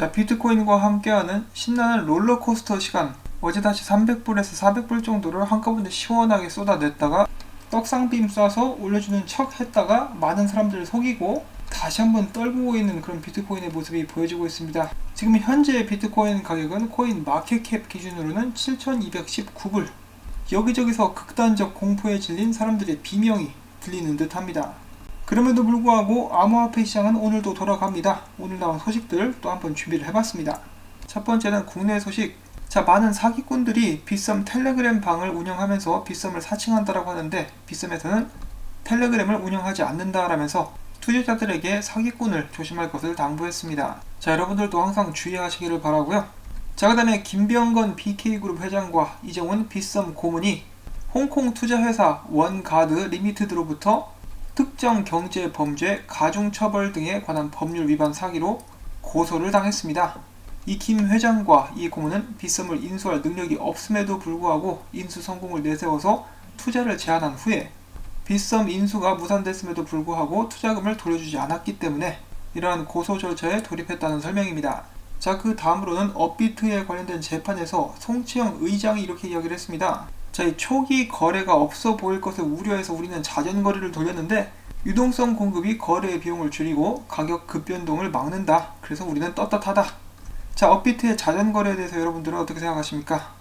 자, 비트코인과 함께하는 신나는 롤러코스터 시간. 어제 다시 300불에서 400불 정도를 한꺼번에 시원하게 쏟아냈다가 떡상빔 쏴서 올려주는 척 했다가 많은 사람들을 속이고 다시 한번 떨구고 있는 그런 비트코인의 모습이 보여지고 있습니다. 지금 현재 비트코인 가격은 코인 마켓캡 기준으로는 7,219불. 여기저기서 극단적 공포에 질린 사람들의 비명이 들리는 듯 합니다. 그럼에도 불구하고 암호화폐 시장은 오늘도 돌아갑니다. 오늘 나온 소식들 또 한번 준비를 해봤습니다. 첫 번째는 국내 소식. 자, 많은 사기꾼들이 빗썸 텔레그램 방을 운영하면서 빗썸을 사칭한다라고 하는데, 빗썸에서는 텔레그램을 운영하지 않는다라면서 투자자들에게 사기꾼을 조심할 것을 당부했습니다. 자, 여러분들도 항상 주의하시기를 바라고요. 자, 그 다음에 김병건 BK그룹 회장과 이정훈 빗썸 고문이 홍콩 투자회사 원가드 리미티드로부터 특정 경제 범죄, 가중처벌 등에 관한 법률 위반 사기로 고소를 당했습니다. 이 김 회장과 이 고문은 빗썸을 인수할 능력이 없음에도 불구하고 인수 성공을 내세워서 투자를 제안한 후에 빗썸 인수가 무산됐음에도 불구하고 투자금을 돌려주지 않았기 때문에 이러한 고소 절차에 돌입했다는 설명입니다. 자, 그 다음으로는 업비트에 관련된 재판에서 송치영 의장이 이렇게 이야기를 했습니다. 자, 이 초기 거래가 없어 보일 것을 우려해서 우리는 자전거래를 돌렸는데 유동성 공급이 거래의 비용을 줄이고 가격 급변동을 막는다. 그래서 우리는 떳떳하다. 자, 업비트의 자전거래에 대해서 여러분들은 어떻게 생각하십니까?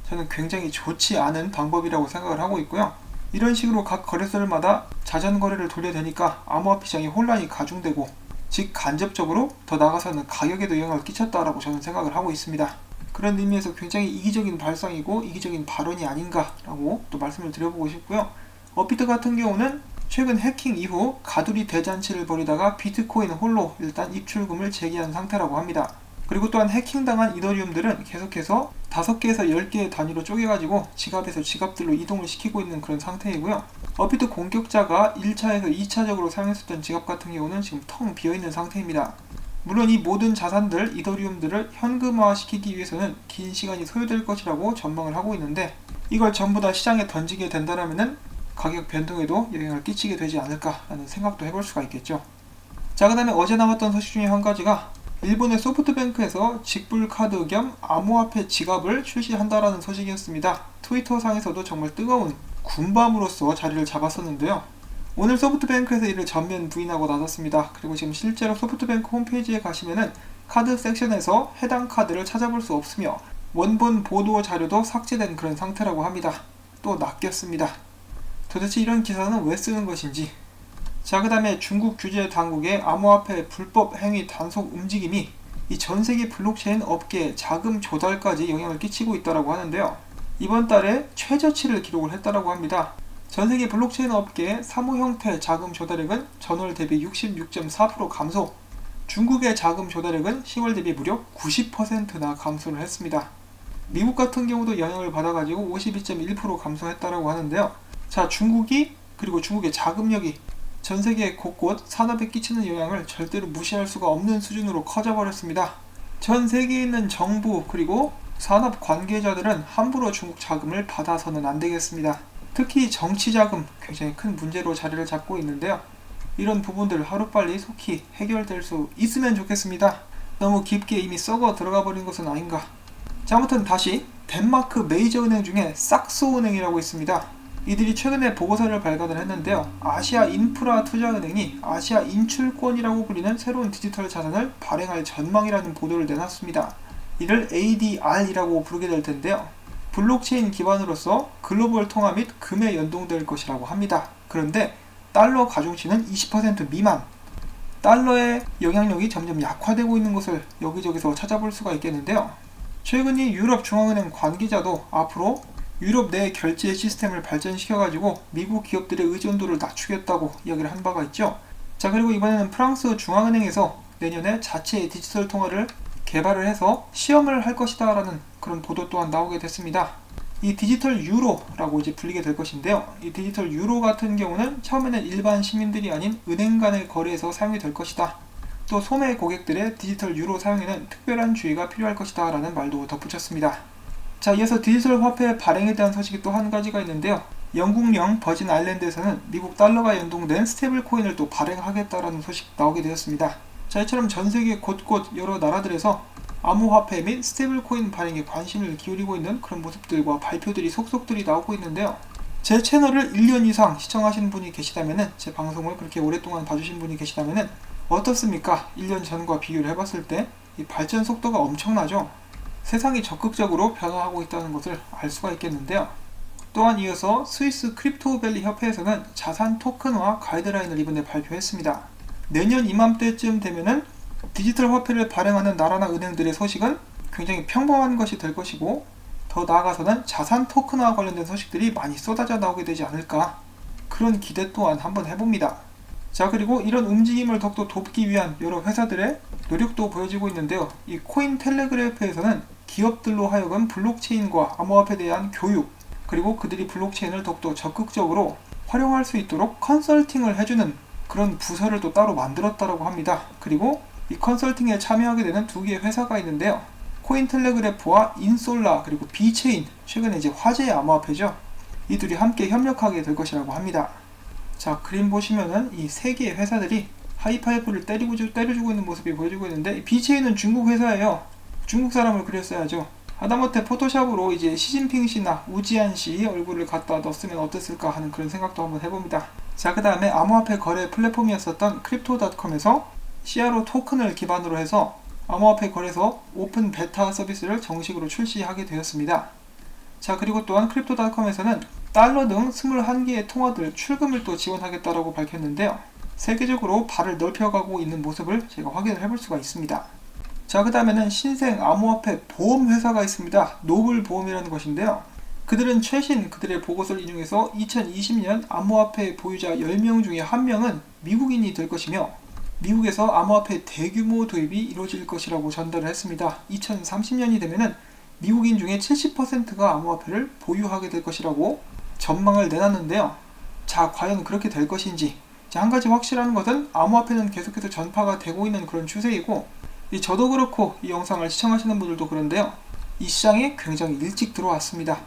저는 굉장히 좋지 않은 방법이라고 생각을 하고 있고요. 이런 식으로 각 거래소들마다 자전거래를 돌려대니까 암호화폐 시장의 혼란이 가중되고 즉 간접적으로 더 나아가서는 가격에도 영향을 끼쳤다라고 저는 생각을 하고 있습니다. 그런 의미에서 굉장히 이기적인 발상이고 이기적인 발언이 아닌가라고 또 말씀을 드려보고 싶고요. 업비트 같은 경우는 최근 해킹 이후 가두리 대잔치를 벌이다가 비트코인 홀로 일단 입출금을 제기한 상태라고 합니다. 그리고 또한 해킹당한 이더리움들은 계속해서 5개에서 10개의 단위로 쪼개가지고 지갑에서 지갑들로 이동을 시키고 있는 그런 상태이고요. 업비트 공격자가 1차에서 2차적으로 사용했었던 지갑 같은 경우는 지금 텅 비어있는 상태입니다. 물론 이 모든 자산들, 이더리움들을 현금화시키기 위해서는 긴 시간이 소요될 것이라고 전망을 하고 있는데, 이걸 전부 다 시장에 던지게 된다면은 가격 변동에도 영향을 끼치게 되지 않을까라는 생각도 해볼 수가 있겠죠. 자, 그 다음에 어제 나왔던 소식 중에 한 가지가 일본의 소프트뱅크에서 직불카드 겸 암호화폐 지갑을 출시한다라는 소식이었습니다. 트위터상에서도 정말 뜨거운 군밤으로서 자리를 잡았었는데요. 오늘 소프트뱅크에서 이를 전면 부인하고 나섰습니다. 그리고 지금 실제로 소프트뱅크 홈페이지에 가시면은 카드 섹션에서 해당 카드를 찾아볼 수 없으며 원본 보도 자료도 삭제된 그런 상태라고 합니다. 또 낚였습니다. 도대체 이런 기사는 왜 쓰는 것인지. 자, 그 다음에 중국 규제 당국의 암호화폐 불법 행위 단속 움직임이 이 전세계 블록체인 업계의 자금 조달까지 영향을 끼치고 있다고 하는데요. 이번 달에 최저치를 기록을 했다고 합니다. 전세계 블록체인 업계의 사무 형태 자금 조달액은 전월 대비 66.4% 감소, 중국의 자금 조달액은 10월 대비 무려 90%나 감소를 했습니다. 미국 같은 경우도 영향을 받아가지고 52.1% 감소했다고 하는데요. 자, 중국이 그리고 중국의 자금력이 전세계 곳곳 산업에 끼치는 영향을 절대로 무시할 수가 없는 수준으로 커져버렸습니다. 전 세계에 있는 정부 그리고 산업 관계자들은 함부로 중국 자금을 받아서는 안 되겠습니다. 특히 정치자금 굉장히 큰 문제로 자리를 잡고 있는데요. 이런 부분들 하루빨리 속히 해결될 수 있으면 좋겠습니다. 너무 깊게 이미 썩어 들어가 버린 것은 아닌가. 자, 아무튼 다시 덴마크 메이저 은행 중에 싹소 은행이라고 있습니다. 이들이 최근에 보고서를 발간을 했는데요. 아시아 인프라 투자은행이 아시아 인출권이라고 불리는 새로운 디지털 자산을 발행할 전망이라는 보도를 내놨습니다. 이를 ADR이라고 부르게 될 텐데요. 블록체인 기반으로서 글로벌 통화 및 금에 연동될 것이라고 합니다. 그런데 달러 가중치는 20% 미만. 달러의 영향력이 점점 약화되고 있는 것을 여기저기서 찾아볼 수가 있겠는데요. 최근 이 유럽 중앙은행 관계자도 앞으로 유럽 내 결제 시스템을 발전시켜가지고 미국 기업들의 의존도를 낮추겠다고 이야기를 한 바가 있죠. 자, 그리고 이번에는 프랑스 중앙은행에서 내년에 자체 디지털 통화를 개발을 해서 시험을 할 것이다 라는 그런 보도 또한 나오게 됐습니다. 이 디지털 유로라고 이제 불리게 될 것인데요. 이 디지털 유로 같은 경우는 처음에는 일반 시민들이 아닌 은행 간의 거래에서 사용이 될 것이다. 또 소매 고객들의 디지털 유로 사용에는 특별한 주의가 필요할 것이다 라는 말도 덧붙였습니다. 자, 이어서 디지털 화폐 발행에 대한 소식이 또 한 가지가 있는데요. 영국령 버진 아일랜드에서는 미국 달러가 연동된 스테이블 코인을 또 발행하겠다라는 소식 나오게 되었습니다. 자, 이처럼 전 세계 곳곳 여러 나라들에서 암호화폐 및 스테이블코인 발행에 관심을 기울이고 있는 그런 모습들과 발표들이 속속들이 나오고 있는데요. 제 채널을 1년 이상 시청하신 분이 계시다면은, 제 방송을 그렇게 오랫동안 봐주신 분이 계시다면은 어떻습니까? 1년 전과 비교를 해봤을 때 이 발전 속도가 엄청나죠? 세상이 적극적으로 변화하고 있다는 것을 알 수가 있겠는데요. 또한 이어서 스위스 크립토밸리 협회에서는 자산 토큰화 가이드라인을 이번에 발표했습니다. 내년 이맘때쯤 되면은 디지털 화폐를 발행하는 나라나 은행들의 소식은 굉장히 평범한 것이 될 것이고, 더 나아가서는 자산 토큰화 관련된 소식들이 많이 쏟아져 나오게 되지 않을까, 그런 기대 또한 한번 해봅니다. 자, 그리고 이런 움직임을 더욱더 돕기 위한 여러 회사들의 노력도 보여지고 있는데요. 이 코인텔레그래프에서는 기업들로 하여금 블록체인과 암호화폐에 대한 교육, 그리고 그들이 블록체인을 더욱더 적극적으로 활용할 수 있도록 컨설팅을 해주는 그런 부서를 또 따로 만들었다고 합니다. 그리고 이 컨설팅에 참여하게 되는 두 개의 회사가 있는데요. 코인텔레그래프와 인솔라, 그리고 비체인, 최근에 이제 화제의 암호화폐죠. 이 둘이 함께 협력하게 될 것이라고 합니다. 자, 그림 보시면은 이 세 개의 회사들이 하이파이브를 때려주고 있는 모습이 보여지고 있는데, 비체인은 중국 회사예요. 중국 사람을 그렸어야죠. 하다못해 포토샵으로 이제 시진핑 씨나 우지안 씨 얼굴을 갖다 넣었으면 어땠을까 하는 그런 생각도 한번 해봅니다. 자, 그 다음에 암호화폐 거래 플랫폼이었었던 크립토닷컴에서 CRO 토큰을 기반으로 해서 암호화폐 거래소 오픈 베타 서비스를 정식으로 출시하게 되었습니다. 자, 그리고 또한 크립토닷컴에서는 달러 등 21개의 통화들 출금을 또 지원하겠다라고 밝혔는데요. 세계적으로 발을 넓혀가고 있는 모습을 제가 확인을 해볼 수가 있습니다. 자, 그 다음에는 신생 암호화폐 보험회사가 있습니다. 노블보험이라는 것인데요. 그들은 최신 그들의 보고서를 인용해서 2020년 암호화폐 보유자 10명 중에 1명은 미국인이 될 것이며, 미국에서 암호화폐 대규모 도입이 이루어질 것이라고 전달을 했습니다. 2030년이 되면은 미국인 중에 70%가 암호화폐를 보유하게 될 것이라고 전망을 내놨는데요. 자, 과연 그렇게 될 것인지. 자, 한 가지 확실한 것은 암호화폐는 계속해서 전파가 되고 있는 그런 추세이고, 저도 그렇고 이 영상을 시청하시는 분들도 그런데요. 이 시장에 굉장히 일찍 들어왔습니다.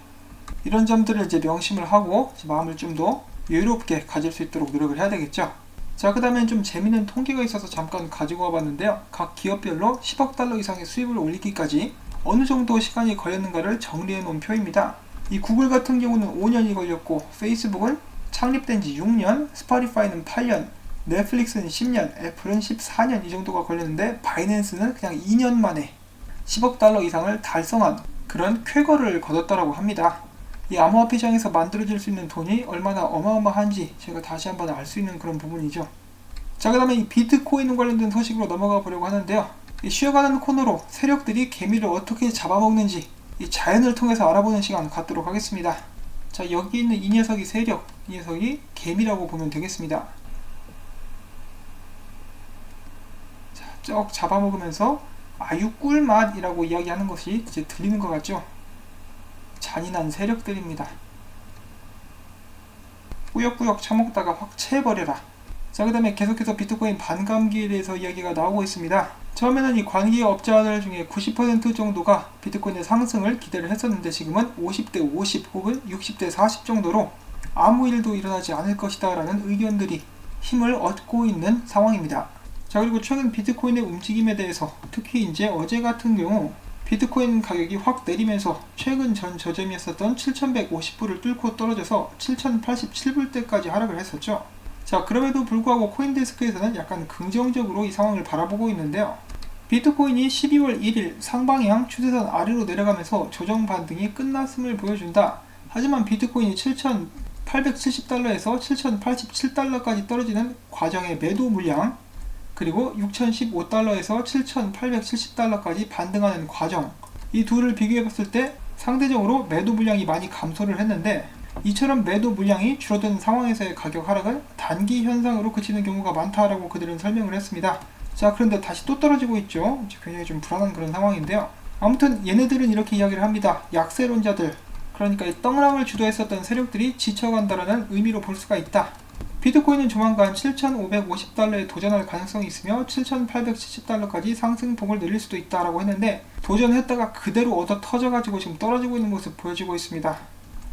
이런 점들을 이제 명심을 하고 마음을 좀 더 여유롭게 가질 수 있도록 노력을 해야 되겠죠. 자, 그 다음엔 좀 재밌는 통계가 있어서 잠깐 가지고 와봤는데요. 각 기업별로 10억 달러 이상의 수입을 올리기까지 어느 정도 시간이 걸렸는가를 정리해 놓은 표입니다. 이 구글 같은 경우는 5년이 걸렸고, 페이스북은 창립된 지 6년, 스포티파이는 8년, 넷플릭스는 10년, 애플은 14년 이 정도가 걸렸는데, 바이낸스는 그냥 2년 만에 10억 달러 이상을 달성한 그런 쾌거를 거뒀다라고 합니다. 이 암호화폐 시장에서 만들어질 수 있는 돈이 얼마나 어마어마한지 제가 다시 한번 알 수 있는 그런 부분이죠. 자, 그 다음에 이 비트코인 관련된 소식으로 넘어가 보려고 하는데요. 이 쉬어가는 코너로 세력들이 개미를 어떻게 잡아먹는지 이 자연을 통해서 알아보는 시간 갖도록 하겠습니다. 자, 여기 있는 이 녀석이 세력, 이 녀석이 개미라고 보면 되겠습니다. 자, 쩍 잡아먹으면서 아유 꿀맛이라고 이야기하는 것이 이제 들리는 것 같죠? 잔인한 세력들입니다. 꾸역꾸역 처먹다가 확 채버려라. 자, 그 다음에 계속해서 비트코인 반감기에 대해서 이야기가 나오고 있습니다. 처음에는 이 관계업자들 중에 90% 정도가 비트코인의 상승을 기대를 했었는데, 지금은 50대 50 혹은 60대 40 정도로 아무 일도 일어나지 않을 것이다 라는 의견들이 힘을 얻고 있는 상황입니다. 자, 그리고 최근 비트코인의 움직임에 대해서, 특히 이제 어제 같은 경우 비트코인 가격이 확 내리면서 최근 전 저점이었었던 7150불을 뚫고 떨어져서 7087불대까지 하락을 했었죠. 자, 그럼에도 불구하고 코인데스크에서는 약간 긍정적으로 이 상황을 바라보고 있는데요. 비트코인이 12월 1일 상방향 추세선 아래로 내려가면서 조정 반등이 끝났음을 보여준다. 하지만 비트코인이 7870달러에서 7087달러까지 떨어지는 과정의 매도 물량, 그리고 6015달러에서 7870달러까지 반등하는 과정, 이 둘을 비교해봤을 때 상대적으로 매도 물량이 많이 감소를 했는데, 이처럼 매도 물량이 줄어든 상황에서의 가격 하락은 단기 현상으로 그치는 경우가 많다라고 그들은 설명을 했습니다. 자, 그런데 다시 또 떨어지고 있죠. 굉장히 좀 불안한 그런 상황인데요. 아무튼 얘네들은 이렇게 이야기를 합니다. 약세론자들, 그러니까 이 떡락을 주도했었던 세력들이 지쳐간다라는 의미로 볼 수가 있다. 비트코인은 조만간 7550달러에 도전할 가능성이 있으며 7870달러까지 상승폭을 늘릴 수도 있다라고 했는데, 도전했다가 그대로 얻어 터져가지고 지금 떨어지고 있는 모습 보여지고 있습니다.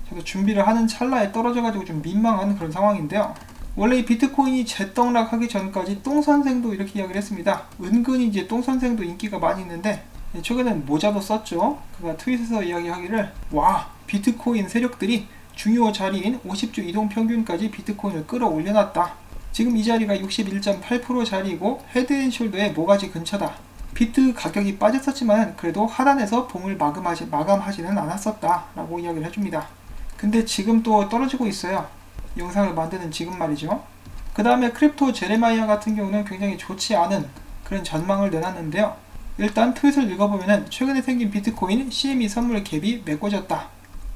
저도 준비를 하는 찰나에 떨어져가지고 좀 민망한 그런 상황인데요. 원래 이 비트코인이 재떡락하기 전까지 똥선생도 이렇게 이야기를 했습니다. 은근히 이제 똥선생도 인기가 많이 있는데 최근엔 모자도 썼죠. 그가 트윗에서 이야기하기를 와 비트코인 세력들이 중요 자리인 50주 이동평균까지 비트코인을 끌어올려놨다. 지금 이 자리가 61.8% 자리이고 헤드앤숄더의 모가지 근처다. 비트 가격이 빠졌었지만 그래도 하단에서 봄을 마감하지는 않았었다 라고 이야기를 해줍니다. 근데 지금 또 떨어지고 있어요. 영상을 만드는 지금 말이죠. 그 다음에 크립토 제레마이아 같은 경우는 굉장히 좋지 않은 그런 전망을 내놨는데요. 일단 트윗을 읽어보면 최근에 생긴 비트코인 CME 선물 갭이 메꿔졌다.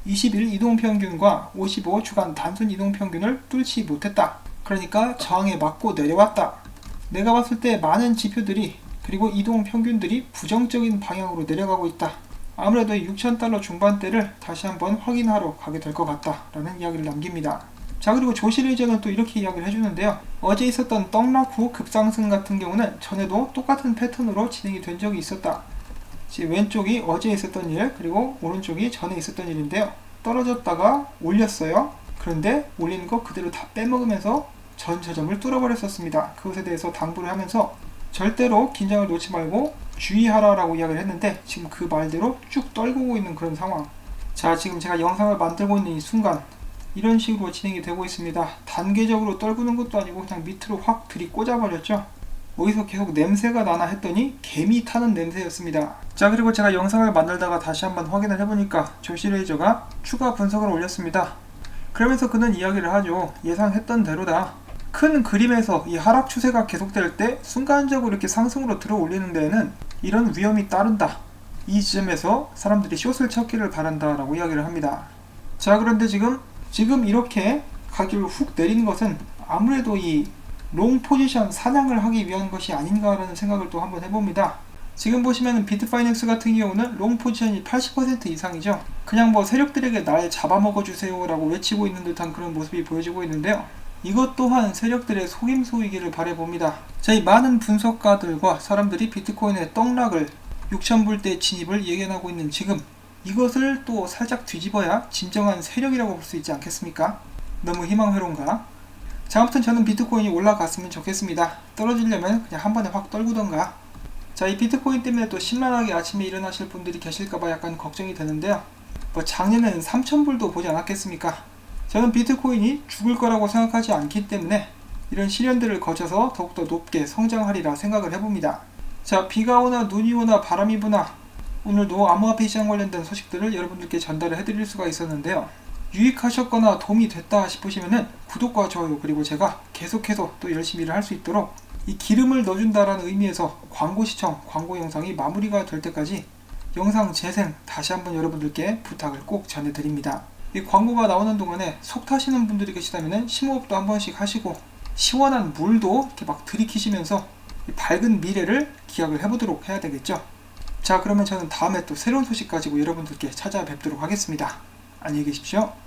21 이동평균과 55 주간 단순 이동평균을 뚫지 못했다. 그러니까 저항에 맞고 내려왔다. 내가 봤을 때 많은 지표들이 그리고 이동평균들이 부정적인 방향으로 내려가고 있다. 아무래도 6,000달러 중반대를 다시 한번 확인하러 가게 될 것 같다 라는 이야기를 남깁니다. 자, 그리고 조실의정은 또 이렇게 이야기를 해주는데요. 어제 있었던 떡락 후 급상승 같은 경우는 전에도 똑같은 패턴으로 진행이 된 적이 있었다. 왼쪽이 어제 있었던 일, 그리고 오른쪽이 전에 있었던 일인데요. 떨어졌다가 올렸어요. 그런데 올리는 거 그대로 다 빼먹으면서 전 저점을 뚫어버렸었습니다. 그것에 대해서 당부를 하면서 절대로 긴장을 놓지 말고 주의하라라고 이야기를 했는데 지금 그 말대로 쭉 떨구고 있는 그런 상황. 자, 지금 제가 영상을 만들고 있는 이 순간 이런 식으로 진행이 되고 있습니다. 단계적으로 떨구는 것도 아니고 그냥 밑으로 확 들이꽂아버렸죠. 어디서 계속 냄새가 나나 했더니 개미 타는 냄새였습니다. 자, 그리고 제가 영상을 만들다가 다시 한번 확인을 해보니까 조시레이저가 추가 분석을 올렸습니다. 그러면서 그는 이야기를 하죠. 예상했던 대로다. 큰 그림에서 이 하락 추세가 계속될 때 순간적으로 이렇게 상승으로 들어 올리는 데에는 이런 위험이 따른다. 이 지점에서 사람들이 숏을 찾기를 바란다 라고 이야기를 합니다. 자, 그런데 지금 이렇게 가격을 훅 내리는 것은 아무래도 이 롱 포지션 사냥을 하기 위한 것이 아닌가라는 생각을 또 한번 해봅니다. 지금 보시면 비트파이낸스 같은 경우는 롱 포지션이 80% 이상이죠. 그냥 뭐 세력들에게 날 잡아먹어 주세요 라고 외치고 있는 듯한 그런 모습이 보여지고 있는데요. 이것 또한 세력들의 속임수이기를 바라봅니다. 자, 이 많은 분석가들과 사람들이 비트코인의 떡락을 6,000불대 진입을 예견하고 있는 지금 이것을 또 살짝 뒤집어야 진정한 세력이라고 볼 수 있지 않겠습니까? 너무 희망회로인가? 자, 아무튼 저는 비트코인이 올라갔으면 좋겠습니다. 떨어지려면 그냥 한 번에 확 떨구던가. 자, 이 비트코인 때문에 또 심란하게 아침에 일어나실 분들이 계실까봐 약간 걱정이 되는데요. 뭐 작년에는 3,000불도 보지 않았겠습니까? 저는 비트코인이 죽을 거라고 생각하지 않기 때문에 이런 시련들을 거쳐서 더욱더 높게 성장하리라 생각을 해봅니다. 자, 비가 오나 눈이 오나 바람이 부나 오늘도 암호화폐 시장 관련된 소식들을 여러분들께 전달을 해드릴 수가 있었는데요. 유익하셨거나 도움이 됐다 싶으시면은 구독과 좋아요, 그리고 제가 계속해서 또 열심히 일을 할 수 있도록 이 기름을 넣어준다라는 의미에서 광고 시청, 광고 영상이 마무리가 될 때까지 영상 재생 다시 한번 여러분들께 부탁을 꼭 전해드립니다. 이 광고가 나오는 동안에 속 타시는 분들이 계시다면은 심호흡도 한 번씩 하시고 시원한 물도 이렇게 막 들이키시면서 이 밝은 미래를 기약을 해보도록 해야 되겠죠. 자, 그러면 저는 다음에 또 새로운 소식 가지고 여러분들께 찾아뵙도록 하겠습니다. 안녕히 계십시오.